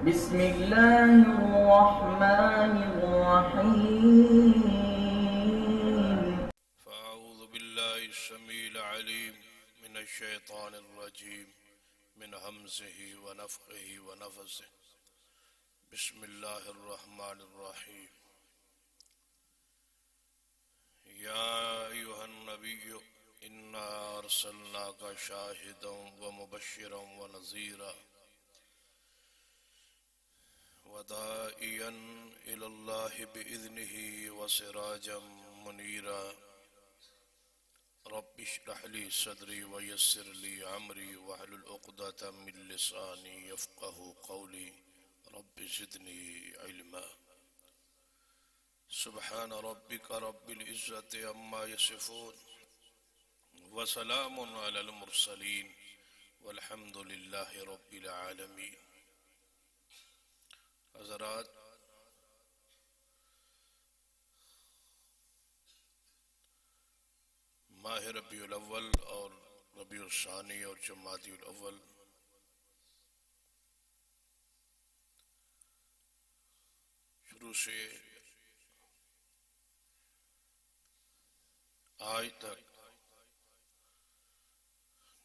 بسم الله الرحمن الرحيم. فأعوذ بالله السميع العليم من الشيطان الرجيم من همزه ونفخه ونفثه. بسم الله الرحمن الرحيم. يا أيها النبي إنا أرسلناك شاهدا ومبشرا ونذيرا وداعيا إلى الله بإذنه وسراجا منيرا. رب اشرح لي صدري ويسر لي أمري واحلل عقدة من لساني يفقهوا قولي. رب زدني علما. سبحان ربك رب العزة عما يصفون وسلام على المرسلين والحمد لله رب العالمين. حضرات، ماہ ربیع الاول اور ربیع الثانی اور جمادی الاول شروع سے آج تک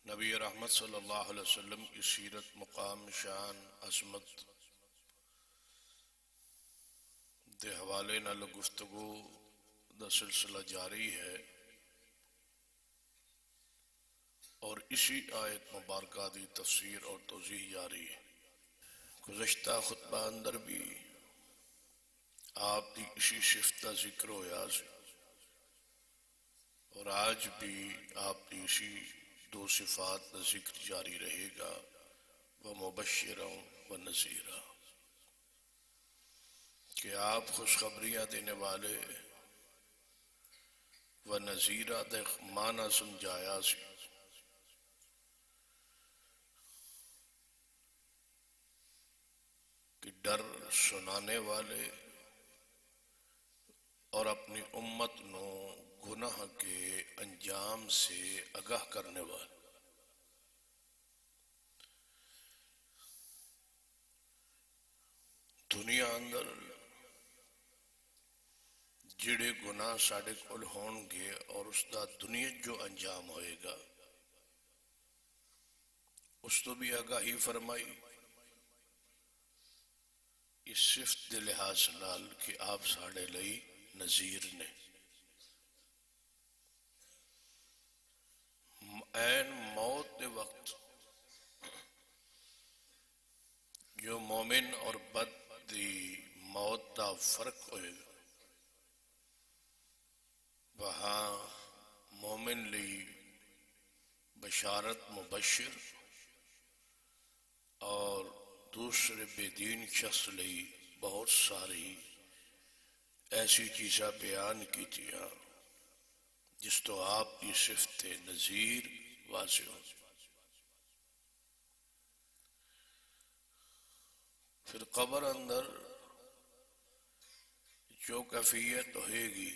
نبی رحمت صلی اللہ علیہ وسلم کی سیرت، مقام، شان، عظمت دے حوالے نال گفتگو دا سلسلہ جاری ہے، اور اسی آیت مبارکہ دی تفسیر اور توضیح جاری ہے۔ گزشتہ خطبہ اندر بھی آپ دی اسی صفت کا ذکر ہویا سی، اور آج بھی آپ دی اسی دو صفات کا ذکر جاری رہے گا، وَمُبَشِّرًا وَنَذِيرًا، کہ آپ خوشخبریاں دینے والے، وَنَذِيرًا دے معنی سمجھایا سی، کہ ڈر سنانے والے اور اپنی امت نو گناہ کے انجام سے آگاہ کرنے والے۔ دنیا اندر جڑے گناہ ساڑے کول ہون گے اور اس دا دنیا جو انجام ہوئے گا اس تو بھی آگاہی فرمائی، اس صفت دے لحاظ نال کہ آپ ساڑے لئی نذیر نے۔ این موت دے وقت جو مومن اور بد دی موت دا فرق ہوئے گا، وہاں مومن لئی بشارت مبشر اور دوسرے بے دین شخص لئی بہت ساری ایسی چیزیں بیان کی تھیا جس تو آپ کی صفت نذیر واضح ہو۔ پھر قبر اندر جو کیفیت ہوئے گی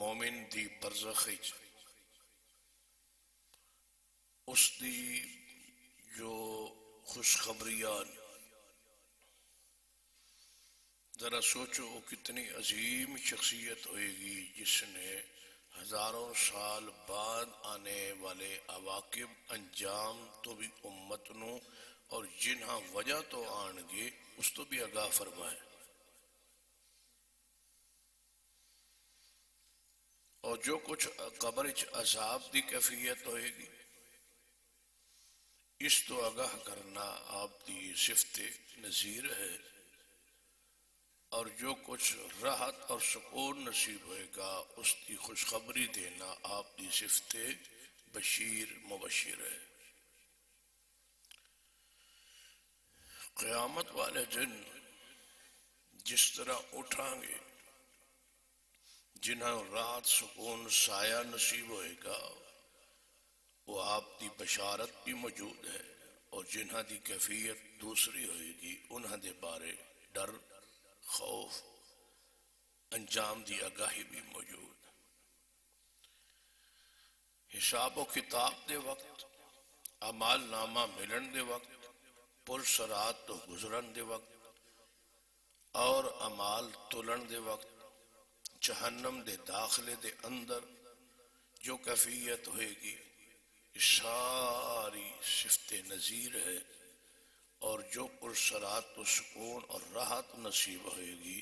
مومن دی برزخی، اس دی جو خوشخبریاں، ذرا سوچو وہ کتنی عظیم شخصیت ہوئے گی جس نے ہزاروں سال بعد آنے والے عواقب انجام تو بھی امت نو اور جنہاں وجہ تو آن گے اس تو بھی آگاہ فرمائے، اور جو کچھ قبر عذاب دی کیفیت ہوئے گی اس تو آگاہ کرنا آپ دی صفت نذیر ہے، اور جو کچھ راحت اور سکون نصیب ہوئے گا اس کی خوشخبری دینا آپ کی صفت بشیر مبشر ہے۔ قیامت والے دن جس طرح اٹھائیں گے، جنہاں رات سکون سایہ نصیب ہوئے گا وہ آپ کی بشارت بھی موجود ہے، اور جنہاں دی کیفیت دوسری ہوئے گی انہاں دے بارے ڈر، خوف، انجام دی آگاہی بھی موجود۔ حساب و کتاب دے وقت، اعمال نامہ ملن دے وقت پل سرات تو گزرن دے وقت اور امال تلن دے وقت جہنم دے داخلے دے اندر جو کیفیت ہوئے گی یہ ساری صفت نظیر ہے، اور جو پرسرات و سکون اور راحت نصیب ہوئے گی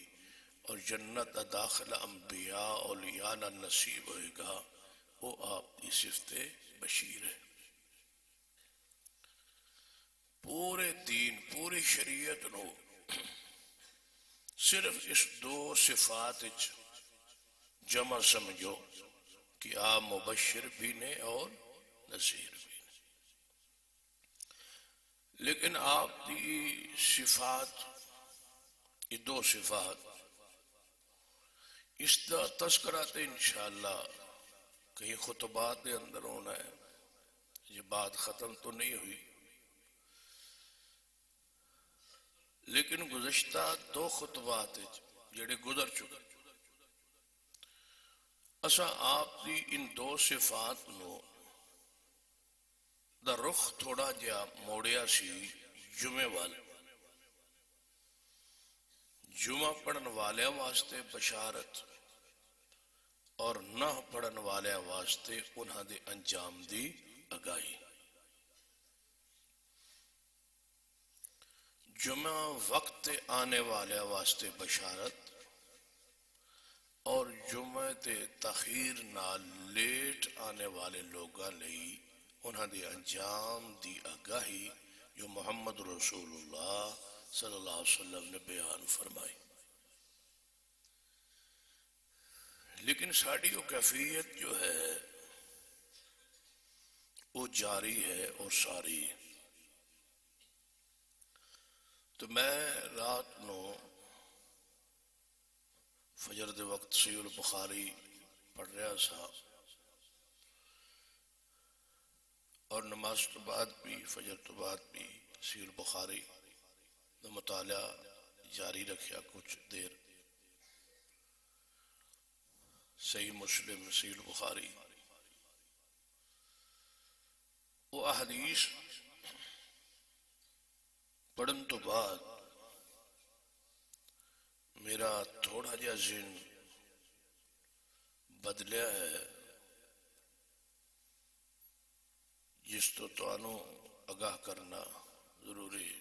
اور جنت کا داخلہ انبیاء اولیاء نصیب ہوئے گا، وہ آپ کی صفت بشیر ہے۔ پورے دین پوری شریعت نو صرف اس دو صفات جمع سمجھو کہ آپ مبشر بھی نے اور نذیر بھی نے، لیکن آپ کی صفات یہ دو صفات اس کا تذکرہ تو انشاءاللہ کہیں خطبات کے اندر ہونا ہے، یہ بات ختم تو نہیں ہوئی، لیکن گزشتہ دو خطبات جڑے گزر چکے اسا آپ کی ان دو صفات نو دا رخ تھوڑا جہا موڑیا سی جمعے والے، جمعہ پڑھن والے واسطے بشارت اور نہ پڑھن والے واسطے انہاں دے انجام دی آگاہی۔ جمعہ وقت آنے والے واسطے بشارت اور جمعہ تے تاخیر نال لیٹ آنے والے لوگاں لئی انہاں دے انجام دی آگاہی جو محمد رسول اللہ صلی اللہ علیہ وسلم نے بیان فرمائی۔ لیکن ساڑی وہ کیفیت جو ہے وہ جاری ہے اور ساری ہے۔ تو میں رات نو فجر دے وقت صحیح البخاری پڑھ رہا سا، اور نماز تو بعد بھی فجر تو بعد بھی صحیح البخاری کا مطالعہ جاری رکھیا کچھ دیر، صحیح مسلم صحیح البخاری وہ احادیث پڑھن تو بعد میرا تھوڑا جا ذہن بدلیا ہے، جس تو تانوں آگاہ کرنا ضروری ہے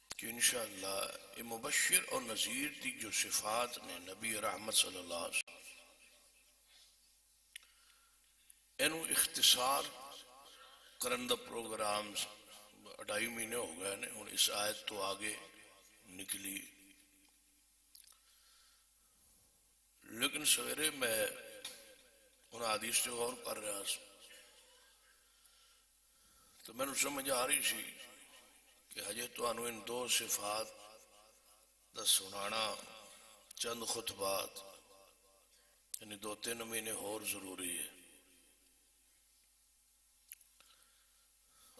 کہ انشاءاللہ یہ مبشر اور نذیر دی جو صفات نے نبی رحمت صلی اللہ علیہ وسلم اینو اختصار کرن دا پروگرام 2.5 مہینے ہو گئے نے، ہن اس آیت تو آگے نکلی، لیکن سویرے میں ان حدیث سے غور کر رہا سا تو میں نے سمجھ آ رہی سی کہ ہجے تو انو ان دو صفات دا سنانا چند خطبات یعنی 2-3 مہینے اور ضروری ہے،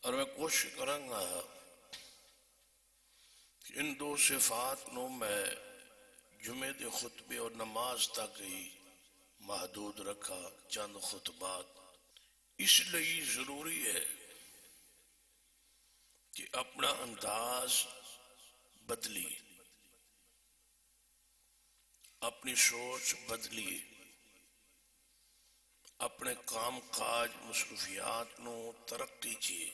اور میں کوشش کروں گا کہ ان دو صفات نو میں جمعے دے خطبے اور نماز تک ہی محدود رکھا، چند خطبات اس لئے ضروری ہے کہ اپنا انداز بدلی، اپنی سوچ بدلی، اپنے کام کاج مصروفیات نو ترقی چیئے،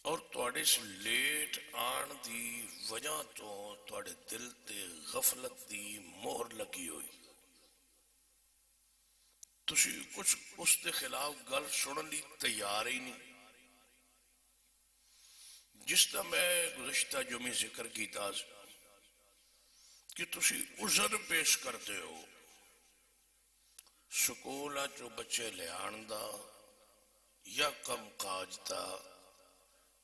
اور توڑے سے لیٹ آن دی وجہ تو توڑے دل تے غفلت دی مہر لگی ہوئی، تسی کچھ اس دے خلاف گل سنن لی تیار ہی نہیں، جس طرح میں گزشتہ جمعی ذکر کیتا کہ تسی عذر پیش کرتے ہو، سکولہ جو بچے لے آندہ یا کم کاج دا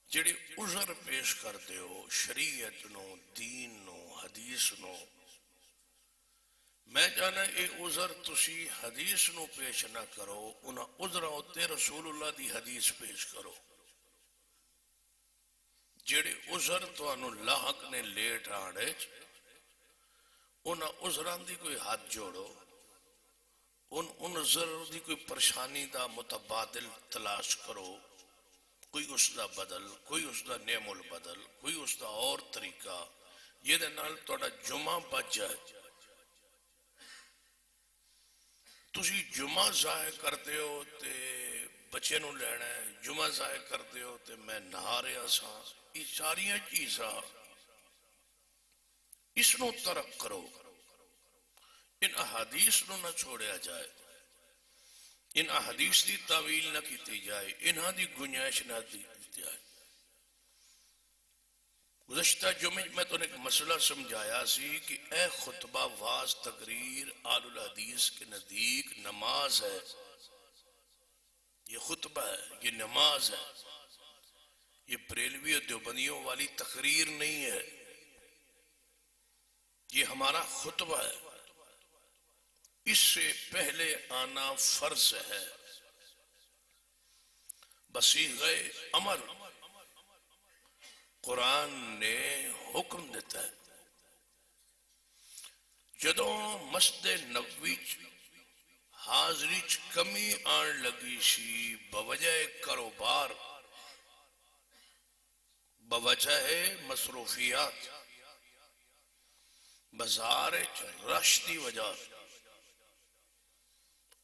جڑے عذر پیش کرتے ہو شریعت نو، دین نو، حدیث نو، میں جانا اے عذر تسی حدیث نو پیش نہ کرو، انہا عذر ہوتے رسول اللہ دی حدیث پیش کرو، جڑے عذر تو انہوں لاحق نے لیٹ آنے انہا عذران دی کوئی ہاتھ جوڑو، ان ضرور دی کوئی پریشانی دا متبادل تلاش کرو، کوئی اس دا بدل، کوئی اس دا نعم البدل، کوئی اس دا اور طریقہ یہ دے نال توڑا جمعہ بچ جائے۔ تسی جمعہ ضائع کرتے ہو تے بچے نو لینا ہے، جمعہ ضائع کرتے ہو تے میں نہا رہا سا، یہ ساریاں چیزاں اس نو ترک کرو، ان احادیث نو نہ چھوڑیا جائے، ان احادیث دی تعویل نہ کیتی جائے، انہاں دی گنجائش نہ دی جائے۔ گزشتہ جمعہ میں تو نے ایک مسئلہ سمجھایا سی کہ اے خطبہ واز تقریر آل الحدیث کے نزدیک نماز ہے، یہ خطبہ ہے، یہ نماز ہے، یہ بریلوی اور دیوبندیوں والی تقریر نہیں ہے، یہ ہمارا خطبہ ہے، اس سے پہلے آنا فرض ہے، بصیغہ امر قرآن نے حکم دیتا ہے۔ جدوں مسجد نبوی حاضری کمی آن لگی سی بوجہ کاروبار، بوجہ مصروفیات، بازار رش دی وجہ،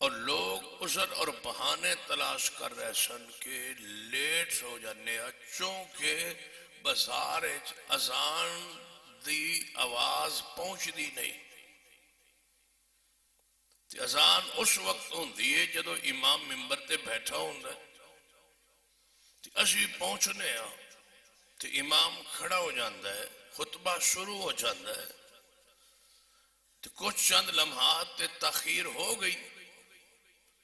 اور لوگ عذر اور بہانے تلاش کر رہے سن کہ لیٹ ہو جانے، چونکہ بازار اذان دی آواز پہنچ دی نہیں، اذان اس وقت ہوندی ہے جدو امام ممبر تے بیٹھا ہوندا ہے، اسی پہنچنے ہاں تے امام کھڑا ہو جاندہ ہے، خطبہ شروع ہو جاندہ ہے، تے کچھ چند لمحات تے تاخیر ہو گئی،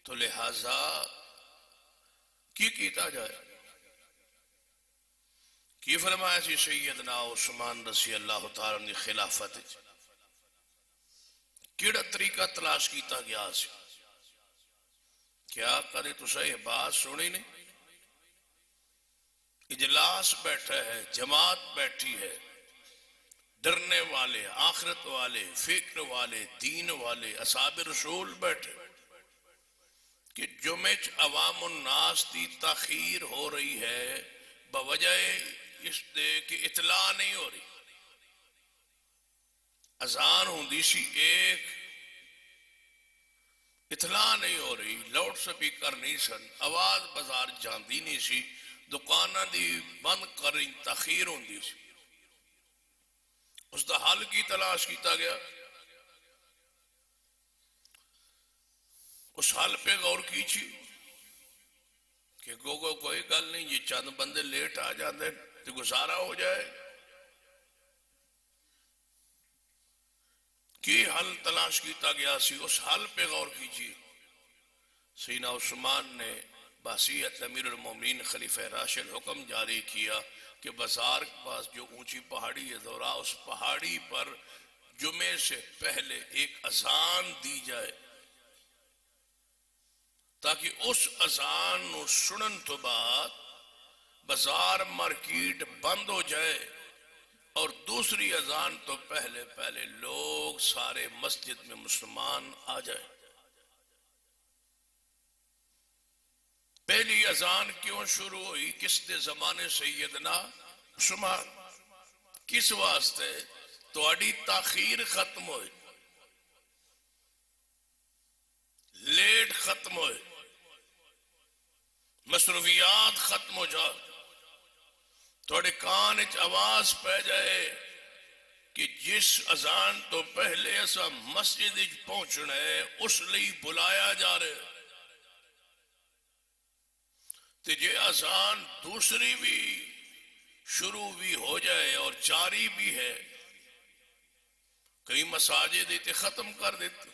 تو لہذا کی کیتا جائے؟ کی فرمایا سی سیدنا عثمان رضی اللہ تعالیٰ عنہ خلافت، کیڑا طریقہ تلاش کیتا گیا سی؟ کیا کدے تسا یہ بات سنی نہیں؟ اجلاس بیٹھا ہے، جماعت بیٹھی ہے، ڈرنے والے، آخرت والے، فکر والے، دین والے، اصحاب رسول بیٹھے، کہ جمعہ عوام الناس دی تاخیر ہو رہی ہے بوجہ اس دے کہ اطلاع نہیں ہو رہی، اذان ہوندی سی ایک، اطلاع نہیں ہو رہی، لاؤڈ سپیکر نہیں سن، آواز بازار جاندی نہیں سی، دکانہ دی بند کریں، تاخیر ہوندی سی، اس دا حل کی تلاش کیتا گیا؟ اس حال پہ غور کیجیے کہ کوئی گل نہیں، یہ چند بندے لیٹ آ جاندے تو گزارا ہو جائے، کی حل تلاش کیتا گیا سی؟ اس حل پہ غور کیجیے۔ سیدنا عثمان نے بحیثیت امیر المومنین خلیفہ راشد حکم جاری کیا کہ بازار کے پاس جو اونچی پہاڑی ہے دورا، اس پہاڑی پر جمعے سے پہلے ایک اذان دی جائے، تاکہ اس اذان نو سنن تو بعد بازار مارکیٹ بند ہو جائے، اور دوسری اذان تو پہلے لوگ سارے مسجد میں مسلمان آ جائے۔ پہلی اذان کیوں شروع ہوئی؟ کس دے زمانے سیدنا عثمان؟ کس واسطے؟ تواڈی تاخیر ختم ہوئے، لیٹ ختم ہوئے، مصروفیات ختم ہو جائے، تھوڑے کان اچ آواز پہ جائے کہ جس اذان تو پہلے ایسا مسجد اچ پہنچنا ہے اس لئی بلایا جا رہے، تو یہ اذان دوسری بھی شروع بھی ہو جائے اور جاری بھی ہے، کئی مساجد تے ختم کر دیتے،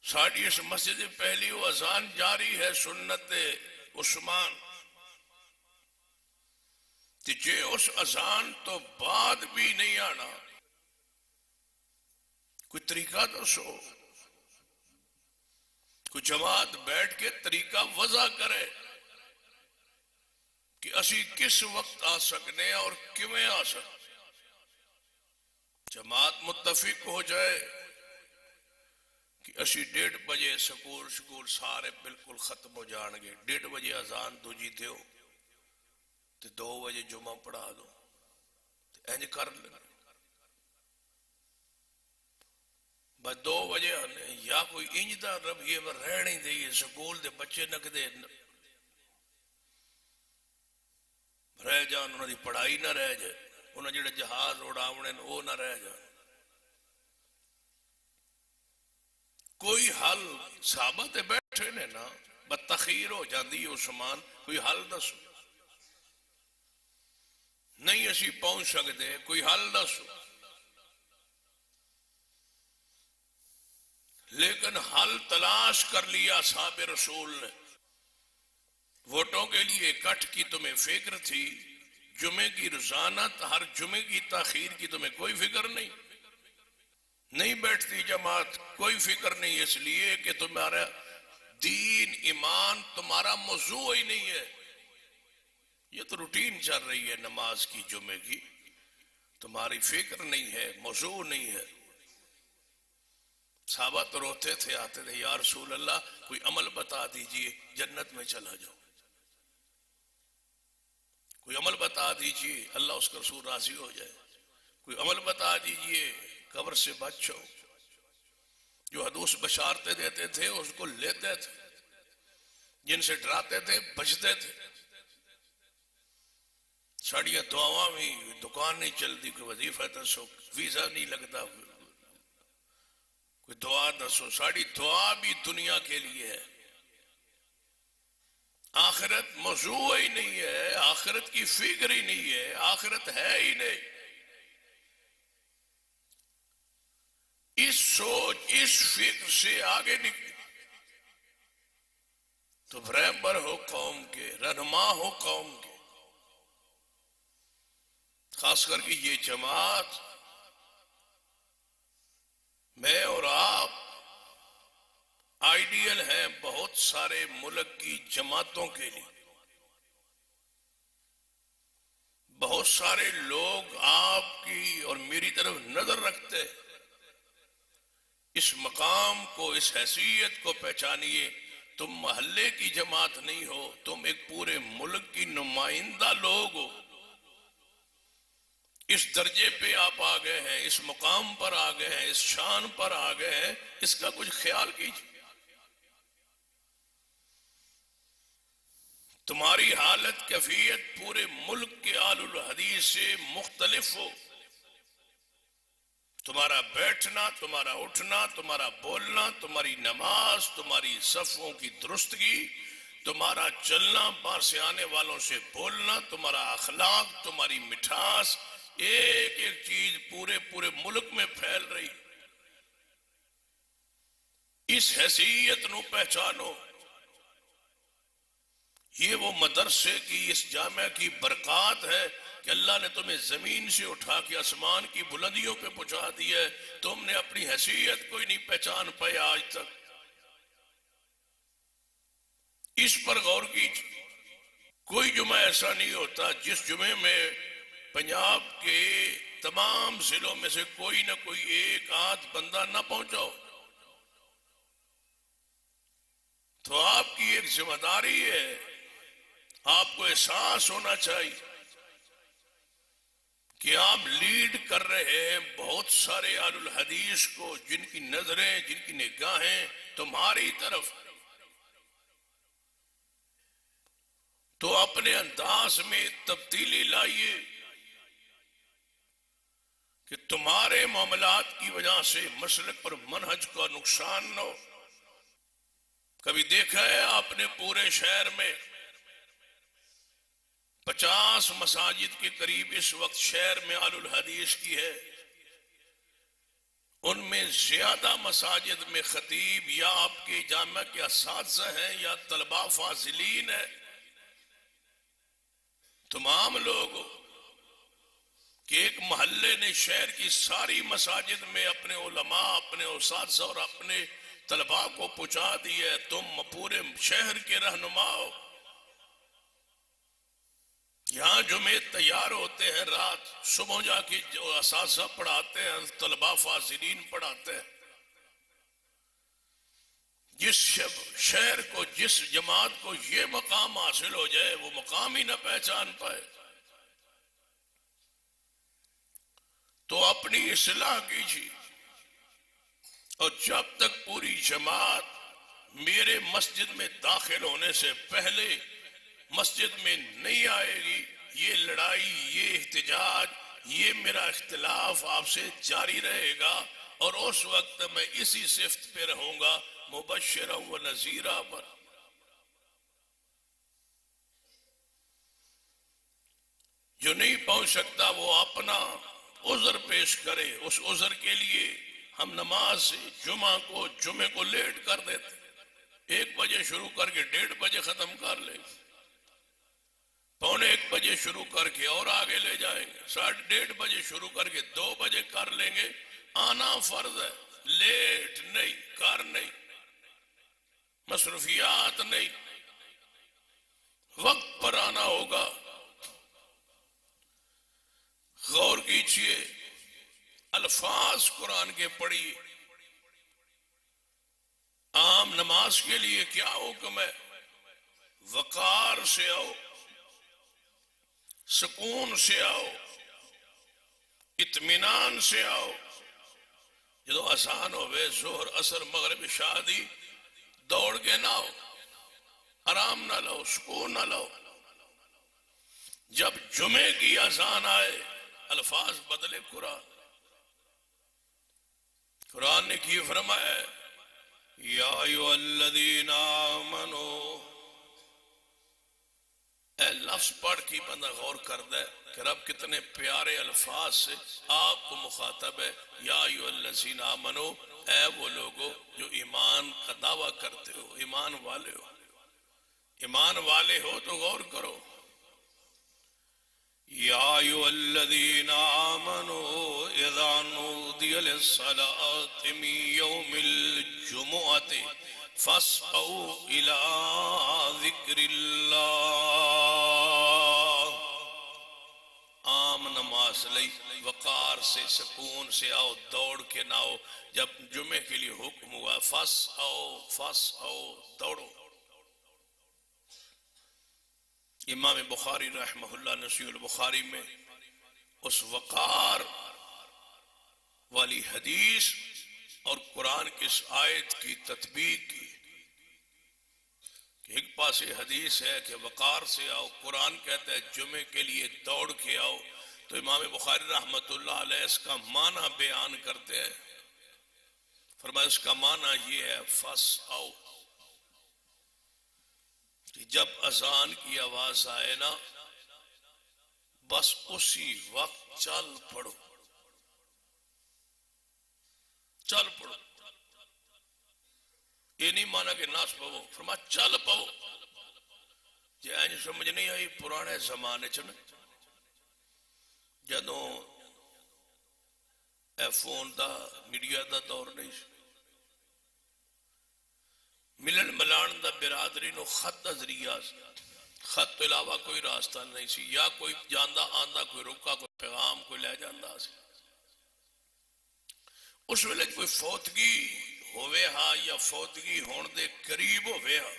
ساڑھی اس مسجد پہلی وہ اذان جاری ہے سنت عثمان، جے اس اذان تو بعد بھی نہیں آنا، کوئی طریقہ تو سو، کوئی جماعت بیٹھ کے طریقہ وضع کرے کہ اسی کس وقت آ سکنے اور کیویں آ سکنے، جماعت متفق ہو جائے، کہ اسی 1:30 سکول سارے بالکل ختم ہو جان گے، 1:30 اذان دوجی دیو تے 2 بجے جمعہ پڑھا دو، انج کر لیں بس 2 بجے یا کوئی انج دا رویے میں رہ نہیں دئیے، سکول دے بچے نکدے رہ جان، انہوں دی پڑھائی نہ رہ جائے، انہوں جڑے جہاز اڑاونے وہ نہ رہ جان۔ کوئی حل صحابہ تے بیٹھے نے نا، بتخیر ہو جاندی عثمان، کوئی حل دسو، نہیں اسی پہنچ سکتے، کوئی حل دسو، لیکن حل تلاش کر لیا اصحاب رسول نے۔ ووٹوں کے لیے اکٹھ کی تمہیں فکر تھی، جمعے کی روزانہ ہر جمعے کی تاخیر کی تمہیں کوئی فکر نہیں بیٹھتی جماعت، کوئی فکر نہیں، اس لیے کہ تمہارا دین ایمان تمہارا موضوع ہی نہیں ہے، یہ تو روٹین چل رہی ہے نماز کی جمعے کی، تمہاری فکر نہیں ہے، موضوع نہیں ہے۔ صحابہ تو روتے تھے، آتے تھے، یا رسول اللہ کوئی عمل بتا دیجئے جنت میں چلا جاؤ، کوئی عمل بتا دیجئے اللہ اس کا رسول راضی ہو جائے، کوئی عمل بتا دیجئے قبر سے بچ جاؤ۔ جو حدوث بشارتیں دیتے تھے اس کو لیتے تھے، جن سے ڈراتے تھے بچتے تھے۔ ساڑیاں دعاواں بھی، دکان نہیں چلتی، کوئی وظیفہ دسو، ویزا نہیں لگتا، کوئی دعا دسو، ساڑی دعا بھی دنیا کے لیے ہے، آخرت موضوع ہی نہیں ہے، آخرت کی فکر ہی نہیں ہے، آخرت ہے ہی نہیں۔ اس سوچ اس فکر سے آگے نکلے تو رہبر ہو قوم کے، رہنما ہو قوم کے، خاص کر کے یہ جماعت، میں اور آپ آئیڈیل ہیں بہت سارے ملک کی جماعتوں کے لیے۔ بہت سارے لوگ آپ کی اور میری طرف نظر رکھتے، اس مقام کو، اس حیثیت کو پہچانیے، تم محلے کی جماعت نہیں ہو، تم ایک پورے ملک کی نمائندہ لوگ ہو، اس درجے پہ آپ آ گئے ہیں، اس مقام پر آ گئے ہیں، اس شان پر آ گئے ہیں، اس کا کچھ خیال کیجیے۔ تمہاری حالت کیفیت پورے ملک کے اہل الحدیث سے مختلف ہو، تمہارا بیٹھنا، تمہارا اٹھنا، تمہارا بولنا، تمہاری نماز، تمہاری صفوں کی درستگی، تمہارا چلنا، باہر سے آنے والوں سے بولنا، تمہارا اخلاق، تمہاری مٹھاس، ایک ایک چیز پورے ملک میں پھیل رہی۔ اس حیثیت نو پہچانو، یہ وہ مدرسے کی، اس جامعہ کی برکات ہے کہ اللہ نے تمہیں زمین سے اٹھا کے آسمان کی بلندیوں پہ پہنچا دیا ہے، تم نے اپنی حیثیت کوئی نہیں پہچان پائے آج تک۔ اس پر غور کیجیے، کوئی جمعہ ایسا نہیں ہوتا جس جمعے میں پنجاب کے تمام ضلعوں میں سے کوئی نہ کوئی ایک آدھ بندہ نہ پہنچا ہو۔ تو آپ کی ایک ذمہ داری ہے، آپ کو احساس ہونا چاہیے کہ آپ لیڈ کر رہے ہیں بہت سارے اہل الحدیث کو، جن کی نظریں، جن کی نگاہیں تمہاری طرف، تو اپنے انداز میں تبدیلی لائیے کہ تمہارے معاملات کی وجہ سے مسلک پر منہج کا نقصان نہ ہو۔ کبھی دیکھا ہے آپ نے پورے شہر میں 50 مساجد کے قریب اس وقت شہر میں اہل الحدیث کی ہے، ان میں زیادہ مساجد میں خطیب یا آپ کے جامعہ کے اساتذہ ہیں یا طلباء فاضلین ہیں، تمام لوگ کہ ایک محلے نے شہر کی ساری مساجد میں اپنے علماء، اپنے اساتذہ اور اپنے طلباء کو پہنچا دیا ہے، تم پورے شہر کے رہنما ہو۔ یہاں جمعے تیار ہوتے ہیں، رات صبح جا کے جو اساتذہ پڑھاتے ہیں، طلباء فاضلین پڑھاتے ہیں، جس شہر کو، جس جماعت کو یہ مقام حاصل ہو جائے وہ مقام ہی نہ پہچان پائے تو اپنی اصلاح کیجیے. اور جب تک پوری جماعت میرے مسجد میں داخل ہونے سے پہلے مسجد میں نہیں آئے گی، یہ لڑائی، یہ احتجاج، یہ میرا اختلاف آپ سے جاری رہے گا. اور اس وقت میں اسی صفت پہ رہوں گا، مبشرا و نذیرا پر. جو نہیں پہنچ سکتا وہ اپنا عذر پیش کرے. اس عذر کے لیے ہم نماز جمعے کو لیٹ کر دیتے، 1 بجے شروع کر کے 1:30 بجے ختم کر لیں گے، 1:45 بجے شروع کر کے اور آگے لے جائیں گے، 1:30 بجے شروع کر کے 2 بجے کر لیں گے. آنا فرض ہے، لیٹ نہیں، کر نہیں، مصروفیات نہیں، وقت پر آنا ہوگا. غور کیجئے، الفاظ قرآن کے پڑھیے. عام نماز کے لیے کیا حکم ہے؟ وقار سے آؤ، سکون سے آؤ، اطمینان سے آؤ. جدو آسان ہوئے ظہر اثر مغرب شادی دوڑ کے نہ ہو، آرام نہ لو، سکون نہ لو. جب جمعے کی اذان آئے الفاظ بدلے. قرآن نے کی فرمایا یا ایھا الذین آمنوا. اے لفظ پڑھ کے بندہ غور کرتا ہے کہ رب کتنے پیارے الفاظ سے آپ کو مخاطب ہے. یا ایھا الذین آمنوا، اے وہ لوگو جو ایمان کا دعویٰ کرتے ہو، ایمان والے ہو. ایمان والے ہو تو غور کرو. یا ایھا الذین آمنوا اذا نودی للصلاۃ من یوم الجمعۃ فاسعوا الی ذکر اللہ. عام نماز لئی وقار سے، سکون سے آؤ، دوڑ کے نہ آؤ. جب جمعے کے لیے حکم ہوا فاسعوا، دوڑو. امام بخاری رحمہ اللہ نے صحیح البخاری میں اس وقار والی حدیث اور قرآن کی اس آیت کی تطبیق کی کہ ایک پاس حدیث ہے کہ وقار سے آؤ، قرآن کہتا ہے جمعے کے لیے دوڑ کے آؤ. تو امام بخاری رحمۃ اللہ علیہ اس کا معنی بیان کرتے ہیں. فرمایا اس کا معنی یہ ہے فاسعوا، کہ جب اذان کی آواز آئے نا بس اسی وقت چل پڑو، چل پڑو. یہ نہیں مانا کہ ناس پو، فرمایا چل پو. جی اینج سمجھ نہیں آئی پرانے زمانے چ جدوں اے فون دا میڈیا دا دور نہیں، ملن ملان دا برادری نو خط دا ذریعہ، خط تو علاوہ کوئی راستہ نہیں سی. یا کوئی جاندہ آندہ کوئی رکا، کوئی پیغام کوئی لے جاندہ سی. اس ویلے کوئی فوتگی ہوئے ہاں یا فوتگی ہون دے قریب ہوئے ہاں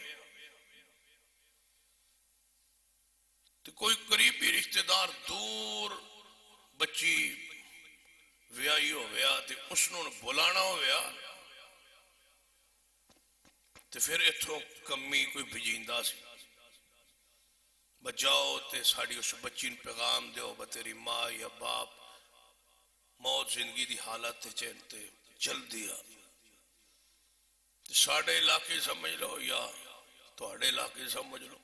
تو کوئی قریبی رشتہ دار دور بچی ویائی ہویا تے اس نوں بلانا ہویا تے پھر اتھوں کمی کوئی بھجیندہ سی. بجاؤ تے ساڑی اس بچی نے پیغام دیو بتیری ماں یا باپ موت زندگی دی حالت تے چینتے چل دیا. ساڑھے علاقے سمجھ لو یا توڑے علاقے سمجھ لو.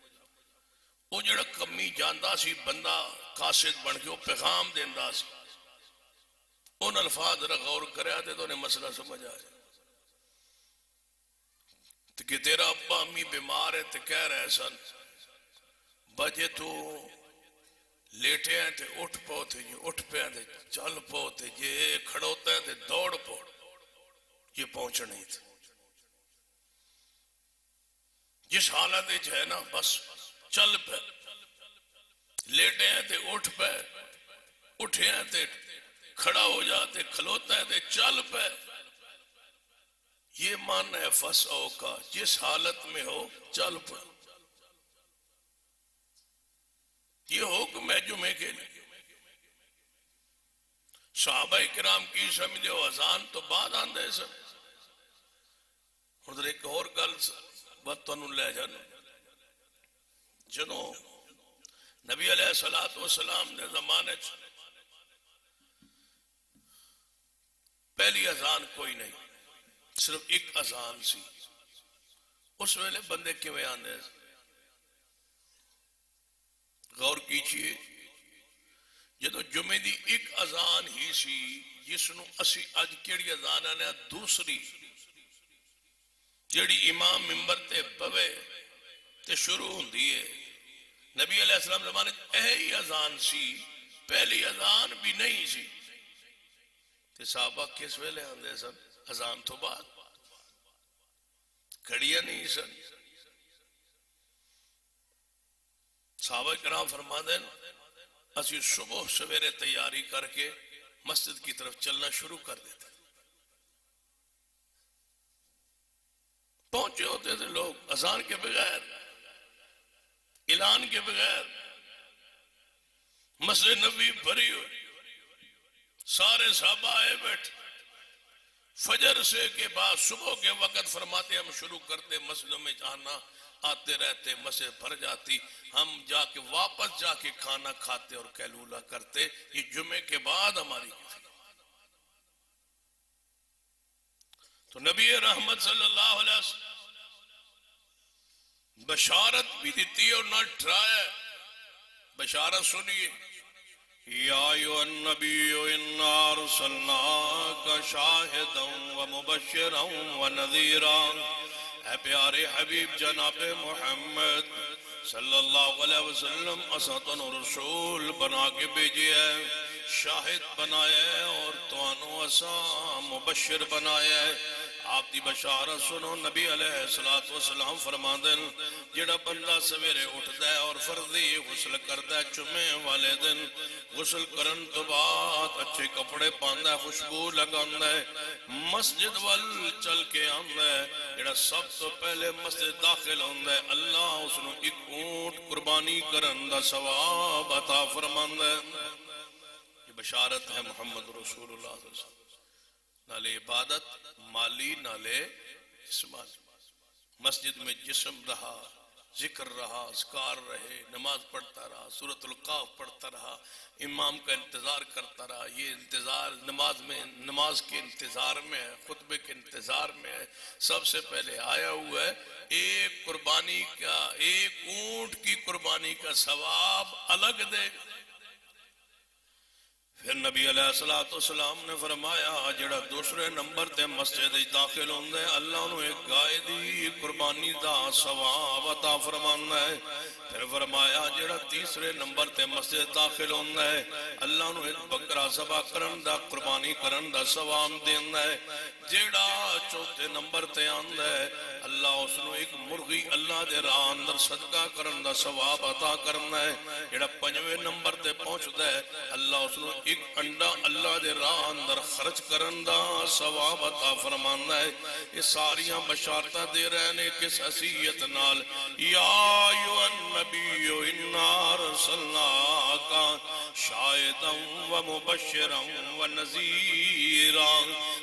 وہ جڑا کمی جاندہ سی بندہ قاصد بن کے وہ پیغام دیندہ سی. ان الفاظ را غور کرے آتے تو انہیں مسئلہ سمجھ آئے کہ تیرا ابا امی بیمار ہے تو کہہ رہے سن بجے تو لیٹے ہیں تے اٹھ پو تھے، یہ اٹھ پہ ہیں تے چل پو تھے، یہ کھڑوتا ہے تے دوڑ پو. یہ پہنچ نہیں تھے جس حالت ہے نا بس چل پہ. لیٹے ہیں تے اٹھ پہ، اٹھے ہیں تے کھڑا ہو جاتے، کھلوتا ہے تے چل پہ. یہ معنی ہے فسعو کا، جس حالت میں ہو چل پڑ. یہ حکم ہے جمعے کے لیے. صحابہ کرام کی سمجھو اذان تو بعد آندے سن. ہوں ایک اور گل بات تمہیں لے جانا. جدوں نبی علیہ الصلوۃ والسلام نے زمانے پہلی اذان کوئی نہیں، صرف ایک اذان سی. اس ویلے بندے کیویں آندے؟ غور کیجئے. جدو جمعے دی ایک اذان ہی سی، جس نو اسی اج کیڑی اذان آنے دوسری، جیڑی امام ممبر تے بوے تے شروع ہوندی ہے. نبی علیہ السلام زمانے ہی اذان سی، پہلی اذان بھی نہیں سی. تے صحابہ کس ویلے آندے سن؟ اذان تو بعد. کھڑیاں نہیں سن. صحابہ کرام فرما دیں اسی صبح سویرے تیاری کر کے مسجد کی طرف چلنا شروع کر دیتے. پہنچے ہوتے تھے لوگ اذان کے بغیر، اعلان کے بغیر. مسجد نبوی بھری ہوئی، سارے صحابہ آئے بیٹھے. فجر سے کے بعد صبح کے وقت فرماتے ہم شروع کرتے مسجدوں میں جانا، آتے رہتے، مسجد بھر جاتی، ہم جا کے واپس جا کے کھانا کھاتے اور قیلولہ کرتے. یہ جمعے کے بعد ہماری تو نبی رحمت صلی اللہ علیہ وسلم بشارت بھی دیتی اور نہ ڈرایا. بشارت سنیے. یا ایھا النبی انا ارسلناک شاہدا ومبشرا ونذیرا. اے پیارے حبیب جناب محمد صلی اللہ علیہ وسلم اساں تانوں رسول بنا کے بھیجے ہے، شاہد بنایا ہے اور تانوں اساں مبشر بنایا ہے. آپ دی بشارت سنو. نبی علیہ السلام فرما دیں جڑا بندہ سویرے اٹھتا ہے اور فرضی غسل کرتا ہے جمعے والے دن، غسل کرن تو بعد اچھے کپڑے پاندا ہے، خوشبو لگاندا ہے، مسجد وال چل کے آندا ہے، جڑا سب تو پہلے مسجد داخل ہوندا ہے اللہ اس نو ایک اونٹ قربانی کرن دا ثواب عطا فرماندا ہے. یہ بشارت ہے محمد رسول اللہ صلی اللہ علیہ وسلم. نالے عبادت مالی، نالے جسمانی. مسجد میں جسم رہا، ذکر رہا، اذکار رہے، نماز پڑھتا رہا، سورۃ القاف پڑھتا رہا، امام کا انتظار کرتا رہا. یہ انتظار نماز کے انتظار میں ہے، خطبے کے انتظار میں ہے. سب سے پہلے آیا ہوا ہے ایک قربانی کا، ایک اونٹ کی قربانی کا ثواب الگ دے. پھر نبی علیہ السلام نے فرمایا جڑا دوسرے نمبر تے مسجد داخل ہوندے اللہ انہوں ایک گائے دی قربانی دا ثواب عطا فرمانا ہے. پھر فرمایا جڑا تیسرے نمبر تے مسجد داخل ہوندے اللہ انہوں ایک بکرا ذبح کرن دا قربانی کرن دا ثواب دینا ہے. جڑا چوتھے نمبر تے آندے اللہ اس نو ایک مرغی اللہ دے راہ اندر صدقہ کرن دا ثواب عطا کرنا ہے. جڑا پنجویں نمبر تے پہنچدا ہے اللہ اس نو ایک انڈا اللہ دے راہ اندر خرچ کرن دا ثواب عطا فرمانا ہے. یہ ساریاں بشارتاں دے رہے نے کس حیثیت نال. یا ایھا النبی انا ارسلناک شاہدا ومبشرا ونذیرا.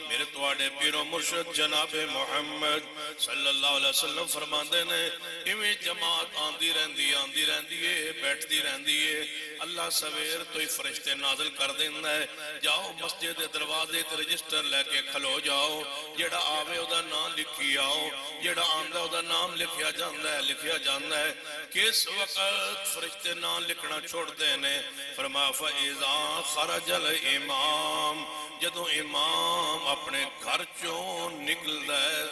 میرے تواڈے پیر و مرشد جناب محمد صلی اللہ علیہ وسلم فرماندے نے ایویں جماعت آندی رہندی ہے بیٹھتی رہندی ہے. اللہ سویر تو ہی فرشتے نازل کر دینا ہے. جاؤ مسجد دروازے تے رجسٹر لے کے کھلو جاؤ. جڑا آوے او دا نام لکھی آؤ، جڑا آندا او دا نام لکھیا جاندا ہے. کس وقت فرشتے نام لکھنا چھوڑ دینے؟ فرمایا فَإِذَا خَرَجَ الْإِمَامِ. جدو امام اپنے گھر چوں نکلدا ہے،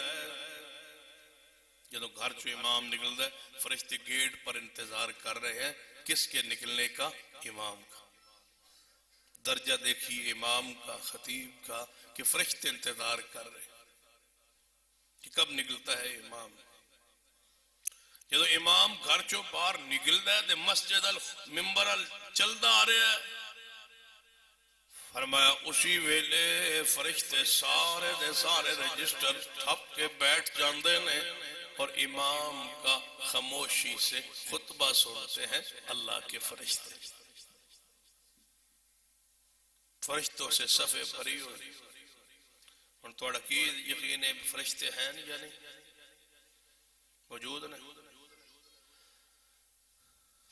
جدو گھر چوں امام نکلدا ہے فرشتے گیٹ پر انتظار کر رہے ہیں کس کے نکلنے کا؟ امام کا. درجہ دیکھیے امام کا، خطیب کا، کہ فرشتے انتظار کر رہے ہیں کہ کب نکلتا ہے امام. جدو امام گھر چوں باہر نکلدا ہے تے مسجد المنبر چلدا آ رہا ہے. فرمایا اسی ویلے فرشتے سارے دے سارے رجسٹر تھپ کے بیٹھ جاندے نے اور امام کا خاموشی سے خطبہ سنتے ہیں اللہ کے فرشتے. فرشتوں سے صفے بھری ہوئی. ہن تھوڑا کی یقین ہے فرشتے ہیں یا نہیں موجود نے؟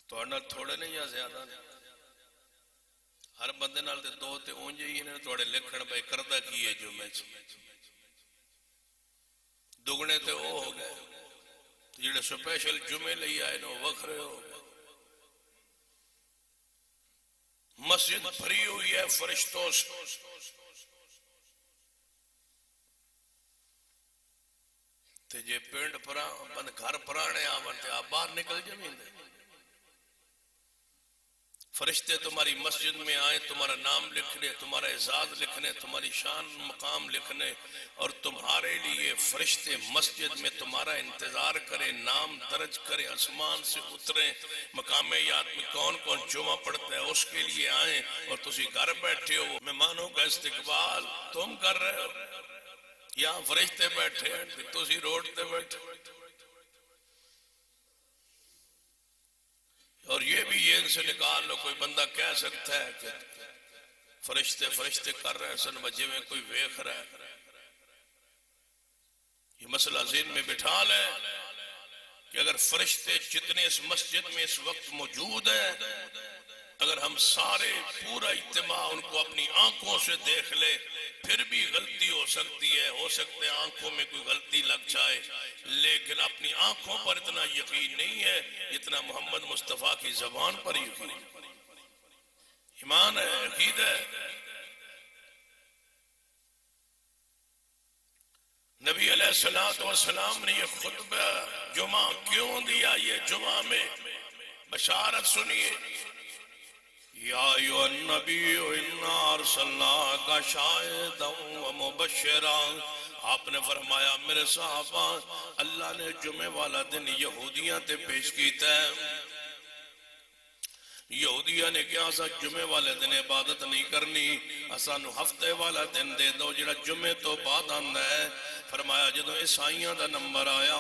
تھوڑے نہیں یا زیادہ نے؟ ہر بندے نال تے دو تے اونج ہی نے تھوڑے لکھن بھائی کردہ کیے جو میں دگنے تے او ہو گئے جڑے سپیشل جمعے لئی آئے نو وکھرے ہو گئے. مسجد بھری ہوئی ہے فرشتوں سے. تے جے پنڈ بند گھر پرانے آون تے آپ باہر نکل جمین دے. فرشتے تمہاری مسجد میں آئے تمہارا نام لکھنے تمہارا اعزاز لکھنے تمہاری شان مقام لکھنے اور تمہارے لیے فرشتے مسجد میں تمہارا انتظار کرے نام درج کرے آسمان سے اترے مقام یاد میں کون کون جمعہ پڑھتا ہے اس کے لیے آئیں اور تسی گھر بیٹھے ہو مہمانوں کا استقبال تم کر رہے ہو. یہاں فرشتے بیٹھے ہیں تسی روڈ تے بیٹھے. اور یہ بھی یہ ان سے نکال لو کوئی بندہ کہہ سکتا ہے کہ فرشتے کر رہے ہیں سن بجے میں کوئی ویکھ رہا ہے. یہ مسئلہ ذہن میں بٹھا لے کہ اگر فرشتے جتنے اس مسجد میں اس وقت موجود ہیں اگر ہم سارے پورا اجتماع ان کو اپنی آنکھوں سے دیکھ لے پھر بھی غلطی ہو سکتی ہے. ہو سکتے ہیں آنکھوں میں کوئی غلطی لگ جائے لیکن اپنی آنکھوں پر اتنا یقین نہیں ہے جتنا محمد مصطفیٰ کی زبان پر یقین ایمان ہے عقید ہے. نبی علیہ السلام نے یہ خطبہ جمعہ کیوں دیا؟ یہ جمعہ میں بشارت سنیے یا ایھا النبی انا ارسلناک شاہدا ومبشرا. آپ نے فرمایا میرے صحابہ اللہ نے جمعے والا دن یہودیاں تے پیش کیتا ہے. یہودیاں نے کیا سا جمعے والے دن عبادت نہیں کرنی اسانو ہفتے والا دن دے دو جڑا جمعے تو بعد آندا ہے. فرمایا جدو عیسائیاں دا نمبر آیا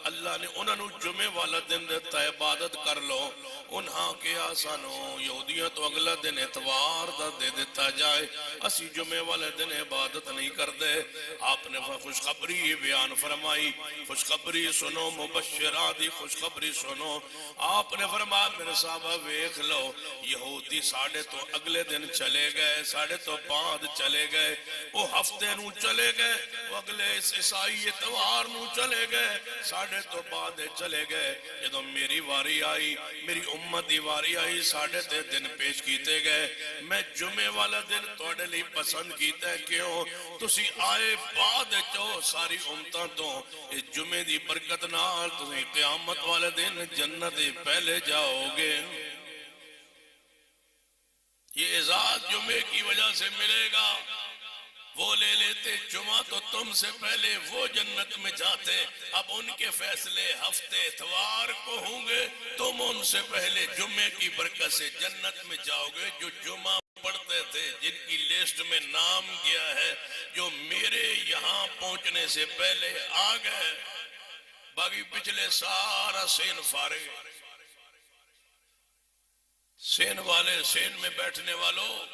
اللہ نے انہاں نو جمعے والا دن دیتا عبادت کر لو. انہاں کیا سانو یہودیاں تو اگلا دن اتوار دا دے دیتا جائے اسی جمعے والے دن عبادت نہیں کر دے. آپ نے خوشخبری بیان فرمائی خوشخبری سنو مبشرات دی خوشخبری سنو. آپ نے فرمایا میرے صحابہ ویکھ لو یہودی ساڑھے تو اگلے دن چلے گئے ساڑھے تو بعد چلے گئے وہ ہفتے نو چلے گئے وہ اگلے عیسائی اتوار نو چلے گئے ساڑھے تو بعد چلے گئے. جدو میری واری آئی میری امت دی واری آئی ساڑھے تے دن پیش کیتے گئے. میں جمعے والا دن توڑے لی پسند کیتا ہے کیوں تسی آئے بعد چو ساری امتاں تو اس جمعے دی برکت نال تسی قیامت والے دن جنت پہلے جاؤ گے. یہ اعزاز جمعے کی وجہ سے ملے گا. وہ لے لیتے جمعہ تو تم سے پہلے وہ جنت میں جاتے اب ان کے فیصلے ہفتے اتوار کو ہوں گے تم ان سے پہلے جمعے کی برکت سے جنت میں جاؤ گے. جو جمعہ پڑھتے تھے جن کی لسٹ میں نام گیا ہے جو میرے یہاں پہنچنے سے پہلے آ گئے باقی پچھلے سارا سین فارغ. سین والے سین میں بیٹھنے والوں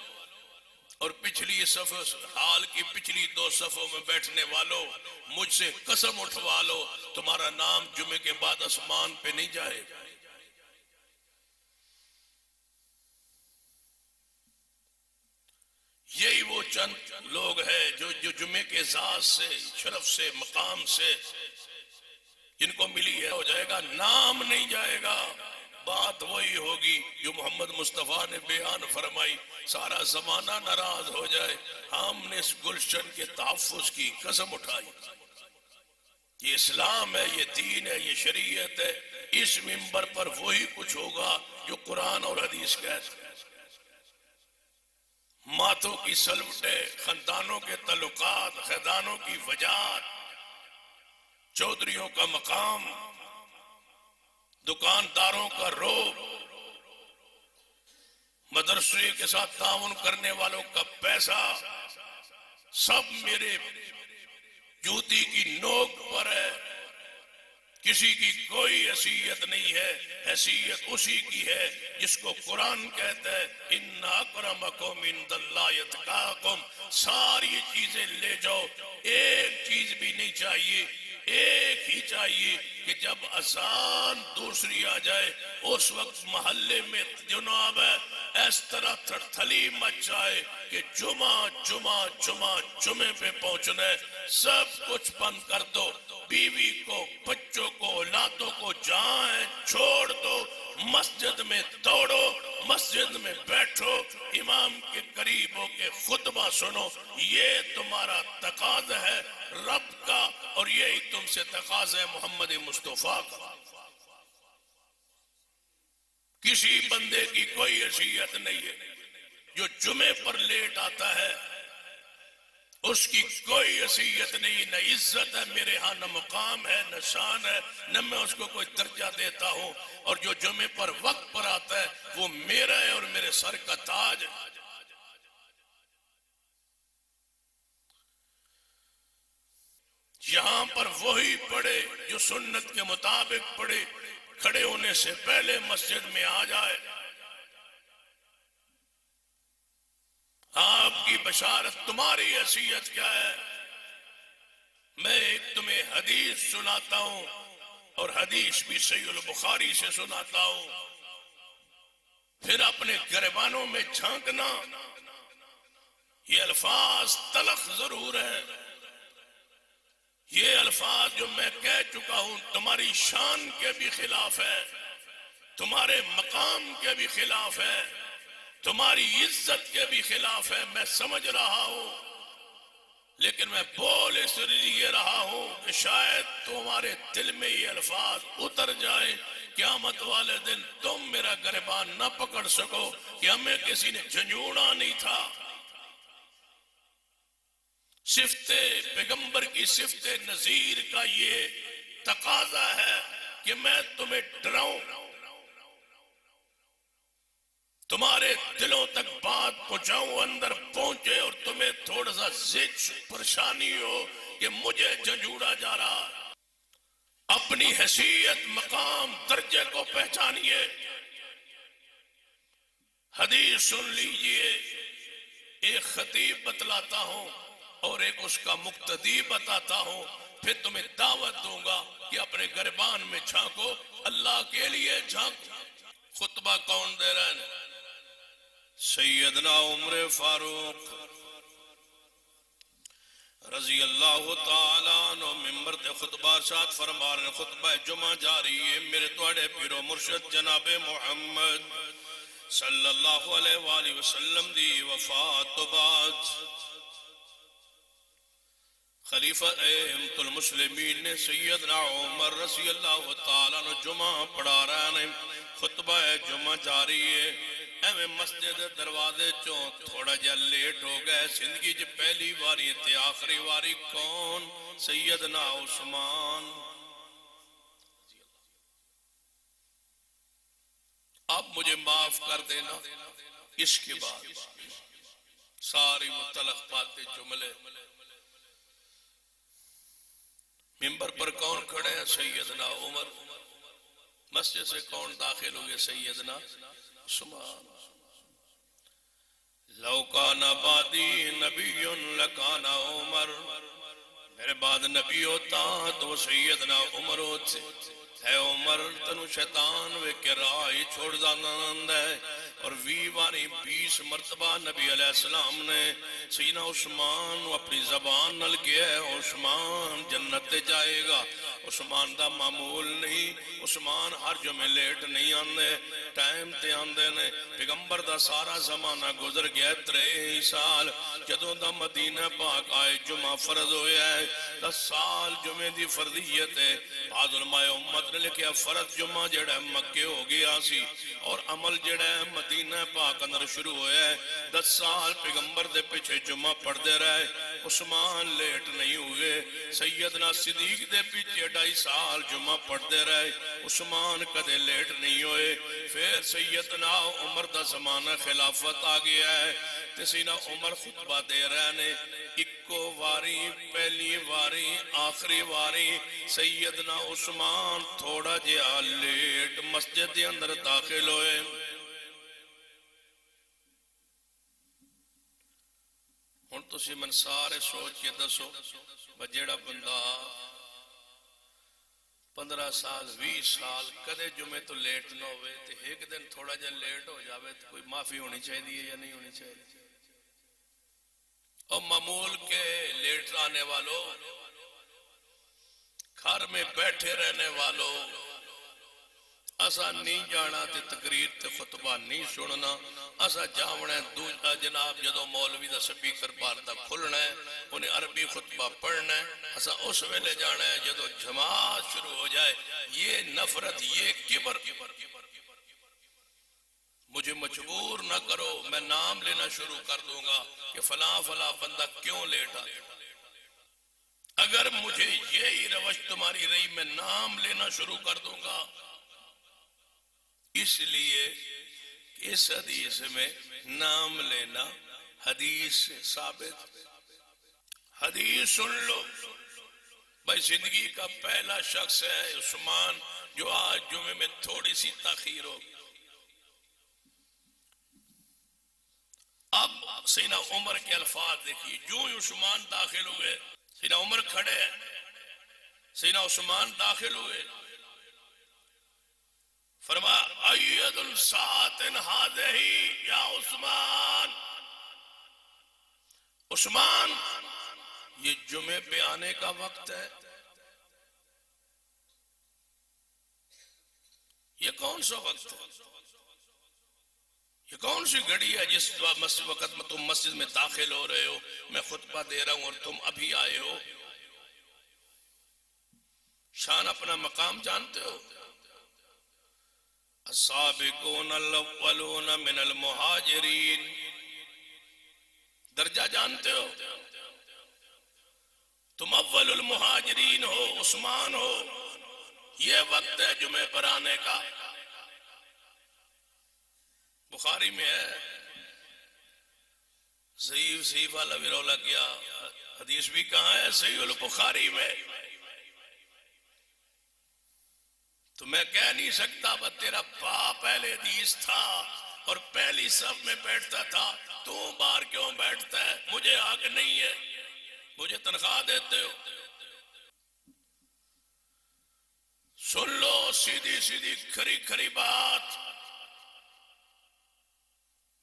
اور پچھلی صف حال کی پچھلی دو صفوں میں بیٹھنے والوں مجھ سے قسم اٹھوا لو تمہارا نام جمعے کے بعد آسمان پہ نہیں جائے. یہی وہ چند لوگ ہیں جو جمعے کے ذات سے شرف سے مقام سے جن کو ملی ہے ہو جائے گا نام نہیں جائے گا. بات وہی ہوگی جو محمد مصطفیٰ نے بیان فرمائی سارا زمانہ ناراض ہو جائے ہم نے اس گلشن کے تحفظ کی قسم اٹھائی. یہ اسلام ہے یہ دین ہے یہ شریعت ہے. اس منبر پر وہی کچھ ہوگا جو قرآن اور حدیث کہتے ہیں. ماتوں کی سلوٹیں خاندانوں کے تعلقات خاندانوں کی وجات چودھریوں کا مقام دکانداروں کا روب مدرسے کے ساتھ تعاون کرنے والوں کا پیسہ سب میرے جوتی کی نوک پر ہے، کسی کی کوئی حیثیت نہیں ہے، حیثیت اسی کی ہے جس کو قرآن کہتا ہے ان اکرمکم عند اللہ اتقاکم۔ ساری چیزیں لے جاؤ، ایک چیز بھی نہیں چاہیے، ایک ہی چاہیے کہ جب اذان دوسری آ جائے اس وقت محلے میں جناب ہے اس طرح تھلی مچ جائے کہ جمعے پہ پہنچنا ہے، سب کچھ بند کر دو، بیوی کو، بچوں کو، اولادوں کو جائیں چھوڑ دو، مسجد میں دوڑو، مسجد میں بیٹھو، امام کے قریب ہو کے خطبہ سنو۔ یہ تمہارا تقاضا ہے رب کا، اور یہی تم سے تقاضا ہے محمد مصطفیٰ کا۔ کسی بندے کی کوئی حیثیت نہیں ہے، جو جمعے پر لیٹ آتا ہے اس کی کوئی حیثیت نہیں، نہ عزت ہے میرے ہاں، نہ مقام ہے، نہ شان ہے، نہ میں اس کو کوئی درجہ دیتا ہوں، اور جو جمعے پر وقت پر آتا ہے وہ میرا ہے اور میرے سر کا تاج ہے۔ یہاں پر وہی پڑھے جو سنت کے مطابق پڑھے، کھڑے ہونے سے پہلے مسجد میں آ جائے۔ آپ کی بشارت، تمہاری حیثیت کیا ہے؟ میں ایک تمہیں حدیث سناتا ہوں، اور حدیث بھی صحیح البخاری سے سناتا ہوں، پھر اپنے گریبانوں میں جھانکنا۔ یہ الفاظ تلخ ضرور ہے، یہ الفاظ جو میں کہہ چکا ہوں تمہاری شان کے بھی خلاف ہے، تمہارے مقام کے بھی خلاف ہے، تمہاری عزت کے بھی خلاف ہے، میں سمجھ رہا ہوں، لیکن میں بول اس لیے رہا ہوں کہ شاید تمہارے دل میں یہ الفاظ اتر جائیں، قیامت والے دن تم میرا گریبان نہ پکڑ سکو کہ ہمیں کسی نے جھنجھوڑا نہیں تھا۔ صفت پیغمبر کی صفت نذیر کا یہ تقاضا ہے کہ میں تمہیں ڈراؤں، تمہارے دلوں تک بات پہنچاؤں، اندر پہنچے اور تمہیں تھوڑا سا زچ پریشانی ہو کہ مجھے جھنجھوڑا جا رہا۔ اپنی حیثیت، مقام، درجے کو پہچانیے۔ حدیث سن لیجئے، ایک خطیب بتلاتا ہوں اور ایک اس کا مقتدی بتاتا ہوں، پھر تمہیں دعوت دوں گا کہ اپنے گریبان میں جھانکو، اللہ کے لیے جھانکو۔ خطبہ کون دے رہے ہیں؟ سیدنا عمر فاروق رضی اللہ تعالیٰ عنہ ممبر تے خطبہ ارشاد فرما رہے ہیں، خطبہ جمعہ جاری ہے، میرے توڑے پیر و مرشد جناب محمد صلی اللہ علیہ وآلہ وسلم دی وفات تو بعد خلیفہ امت المسلمین نے سیدنا عمر رضی اللہ تعالیٰ عنہ جمعہ پڑھا رہے ہیں، خطبہ جمعہ جاری ہے۔ ایویں مسجد دروازے چوں تھوڑا جا لیٹ ہو گئے، زندگی جو پہلی واری تے آخری واری کون؟ سیدنا عثمان۔ آپ مجھے معاف کر دینا، اس کے بعد ساری متعلق باتیں جملے ممبر پر کون کھڑے ہیں؟ سیدنا عمر۔ مسجد سے کون داخل ہوئے؟ سیدنا عثمان۔ لو کان بعدی نبی لکان عمر، میرے بعد نبی ہوتا تو سیدنا عمر ہوتے۔ اے عمر تنو شیطان وے کے راہ چھوڑ جانا ہے، اور 20 مرتبہ نبی علیہ السلام نے سیدنا عثمان اپنی زبان نل کیا ہے، عثمان جنت جائے گا۔ عثمان دا معمول نہیں، عثمان ہر جمعے لیٹ نہیں آندے، ٹائم تے آندے نے۔ پیغمبر دا سارا زمانہ گزر گیا 23 سال، جدوں دا مدینہ پاک آئے جمعہ فرض ہویا ہے، 10 سال جمعے دی فرضیت ہے۔ بعض علماء امت نے لکھیا فرض جمعہ جڑا مکے ہو گیا سی، اور عمل جڑا ہے مدینہ پاک اندر شروع ہویا ہے۔ 10 سال پیغمبر دے پیچھے جمعہ پڑھ دے رہے، عثمان لیٹ نہیں ہوئے، سیدنا صدیق دے پیچھے 2.5 سال جمعہ پڑھتے رہے، عثمان کدے لیٹ نہیں ہوئے۔ پھر سیدنا عمر دا زمانہ خلافت آ گیا ہے، تے سیدنا عمر خطبہ دے رہے نے، اکو واری پہلی واری آخری واری سیدنا عثمان تھوڑا جہا لیٹ مسجد دے اندر داخل ہوئے۔ ہن تسی من سارے سوچ کے دسو جیڑا بندہ 15 سال 20 سال کدے جمعے تو لیٹ نہ ہوئے تے ایک دن تھوڑا جا لیٹ ہو جاوے تو کوئی معافی ہونی چاہیے یا نہیں ہونی چاہیے؟ اور معمول کے لیٹ آنے والوں، گھر میں بیٹھے رہنے والوں، اسا نہیں جانا تے تقریر تے خطبہ نہیں سننا، اسا جاونا ہے جناب جدو مولوی دا سپیکر بار دا کھلنا ہے انہیں عربی خطبہ پڑھنا ہے، اسا اس ویلے جانا ہے جدو جماعت شروع ہو جائے۔ یہ نفرت، یہ کبر، مجھے مجبور نہ کرو، میں نام لینا شروع کر دوں گا کہ فلاں فلاں بندہ کیوں لیٹا۔ اگر مجھے یہی روش تمہاری رہی میں نام لینا شروع کر دوں گا، اس لیے اس حدیث میں نام لینا حدیث سے ثابت۔ حدیث سن لو بھائی، زندگی کا پہلا شخص ہے عثمان جو آج جمعے میں تھوڑی سی تاخیر ہو۔ اب سیدنا عمر کے الفاظ دیکھیے، جو ہی عثمان داخل ہوئے، سیدنا عمر کھڑے ہیں، سیدنا عثمان داخل ہوئے، فرمایا اید الساعۃ ہذہ یا عثمان، عثمان یہ جمعے پہ آنے کا وقت ہے۔ یہ کون سا وقت ہے؟ یہ کون سی گھڑی ہے جس وقت میں تم مسجد میں داخل ہو رہے ہو، میں خطبہ دے رہا ہوں اور تم ابھی آئے ہو؟ شان اپنا مقام جانتے ہو؟ السابقون الاولون من المہاجرین، درجہ جانتے ہو؟ تم اول المہاجرین ہو، عثمان ہو، یہ وقت ہے جمعے پر آنے کا۔ بخاری میں ہے، صحیح والا بھی رولا کیا، حدیث بھی کہاں ہے؟ صحیح البخاری میں۔ تو میں کہہ نہیں سکتا بس تیرا باپ پہلے حدیث تھا اور پہلی صف میں بیٹھتا تھا، تو بار کیوں بیٹھتا ہے؟ مجھے حق نہیں ہے، مجھے تنخواہ دیتے ہو؟ سن لو سیدھی سیدھی کھری کھری بات،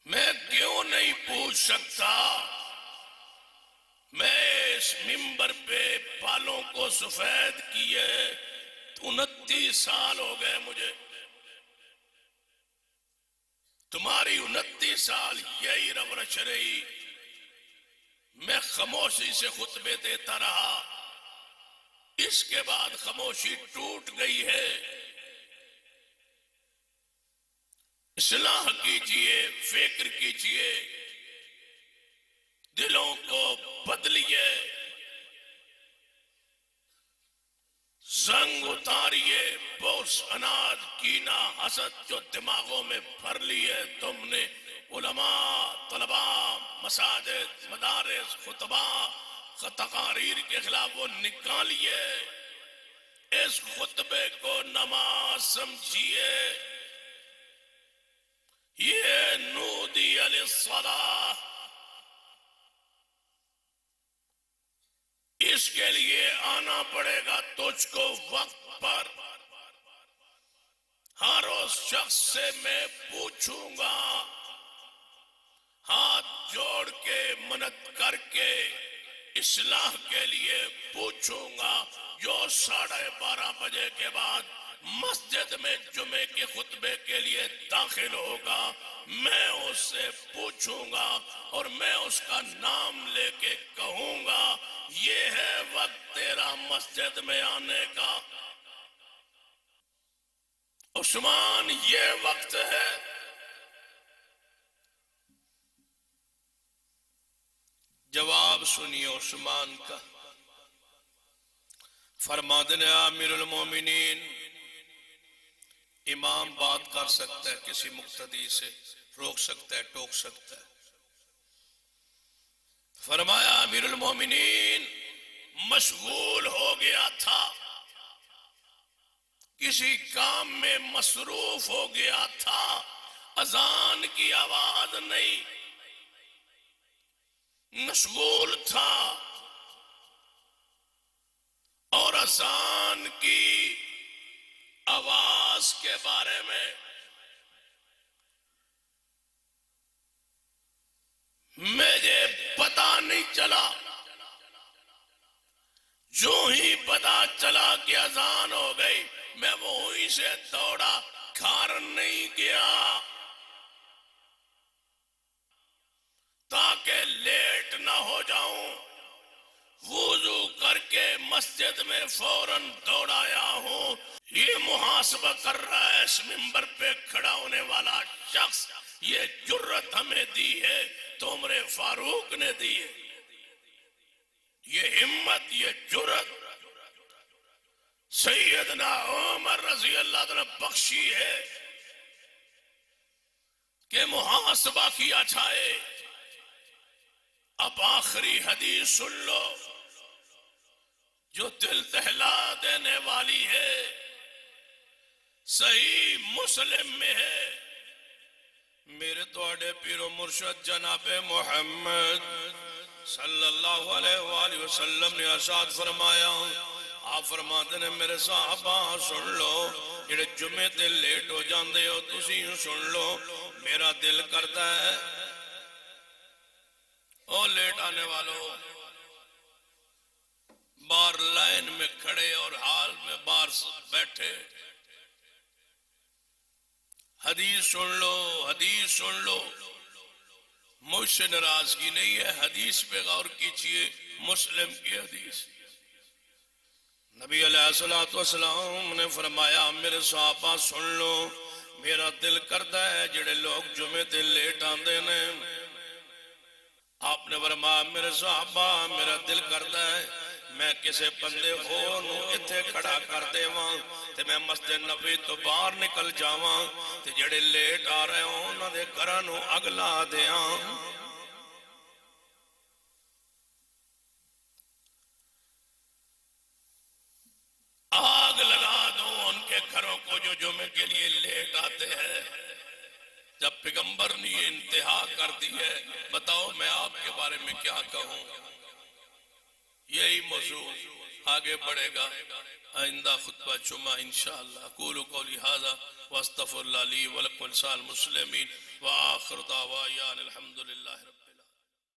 میں کیوں نہیں پوچھ سکتا؟ میں اس منبر پہ بالوں کو سفید کیے 29 سال ہو گئے مجھے، تمہاری 29 سال یہی روش رہی، میں خاموشی سے خطبے دیتا رہا، اس کے بعد خاموشی ٹوٹ گئی ہے۔ اصلاح کیجئے، فکر کیجئے، دلوں کو بدلیے، زنگ اتاریے، بغض، عناد، کینہ، حسد جو دماغوں میں بھر لیے تم نے، علماء، طلباء، مساجد، مدارس، خطباء، تقاریر کے خلاف وہ نکالیے، اس خطبے کو نماز سمجھیے۔ یہ نودی للصلاۃ، اس کے لیے آنا پڑے گا تجھ کو وقت پر۔ ہر اس شخص سے میں پوچھوں گا، ہاتھ جوڑ کے منت کر کے اصلاح کے لیے پوچھوں گا، جو 12:30 بجے کے بعد مسجد میں جمعے کے خطبے کے لیے داخل ہوگا، میں اس سے پوچھوں گا اور میں اس کا نام لے کے کہوں گا یہ ہے وقت تیرا مسجد میں آنے کا۔ عثمان یہ وقت ہے۔ جواب سنیے عثمان کا، فرماتے ہیں امیر المومنین، امام بات کر سکتا ہے کسی مقتدی سے، روک سکتا ہے، ٹوک سکتا ہے۔ فرمایا امیر المومنین مشغول ہو گیا تھا، کسی کام میں مصروف ہو گیا تھا، اذان کی آواز نہیں، مشغول تھا، اور اذان کی آواز کے بارے میں مجھے پتا نہیں چلا۔ جو ہی پتا چلا کہ اذان ہو گئی، میں وہیں سے دوڑا، گھر نہیں گیا تاکہ لیٹ نہ ہو جاؤں۔ وضو کر کے مسجد میں فوراً دوڑایا ہوں۔ یہ محاسبہ کر رہا ہے اس منبر پہ کھڑا ہونے والا شخص، یہ جرت ہمیں دی ہے تو عمر فاروق نے دی ہے، یہ ہمت، یہ جرت سیدنا عمر رضی اللہ عنہ بخشی ہے کہ محاسبہ کیا جائے۔ اب آخری حدیث سن لو جو دل دہلا دینے والی ہے، صحیح مسلم میں ہے۔ میرے توڑے پیر و مرشد جناب محمد صلی اللہ علیہ وآلہ وسلم نے ارشاد فرمایا، آپ فرماتے ہیں میرے صحابہ سن لو، جڑے جمعے تے لیٹ ہو جاندے ہو تسی سن لو، میرا دل کرتا ہے او لیٹ آنے والوں باہر لائن میں کھڑے اور حال میں باہر بیٹھے، حدیث سن لو، حدیث سن لو۔ مجھ سے ناراضگی نہیں ہے، حدیث پہ غور کیجئے، مسلم کی حدیث۔ نبی علیہ السلام نے فرمایا میرے صحابہ سن لو، میرا دل کرتا ہے جڑے لوگ جمعے تے لیٹ آندے نے، آپ نے فرمایا میرے صحابہ میرا دل کرتا ہے میں کسے بندے ہو نو اتھے کھڑا کر دے وہاں تے میں مسجد نبی تو باہر نکل جاواں تے جڑے لیٹ آ رہے ہوں نہ دے گھراں اگلا دیاں۔ آگ لگا دو ان کے گھروں کو جو جمعے کے لیے لیٹ آتے ہیں۔ جب پیغمبر نے یہ انتہا کر دی ہے، بتاؤ میں آپ کے بارے میں کیا کہوں؟ یہی موضوع آگے بڑھے گا آئندہ خطبہ جمعہ انشاءاللہ۔ اقول قولی ھذا واستغفر اللہ لی ولکم ولسائر المسلمین وآخر دعوانا الحمدللہ رب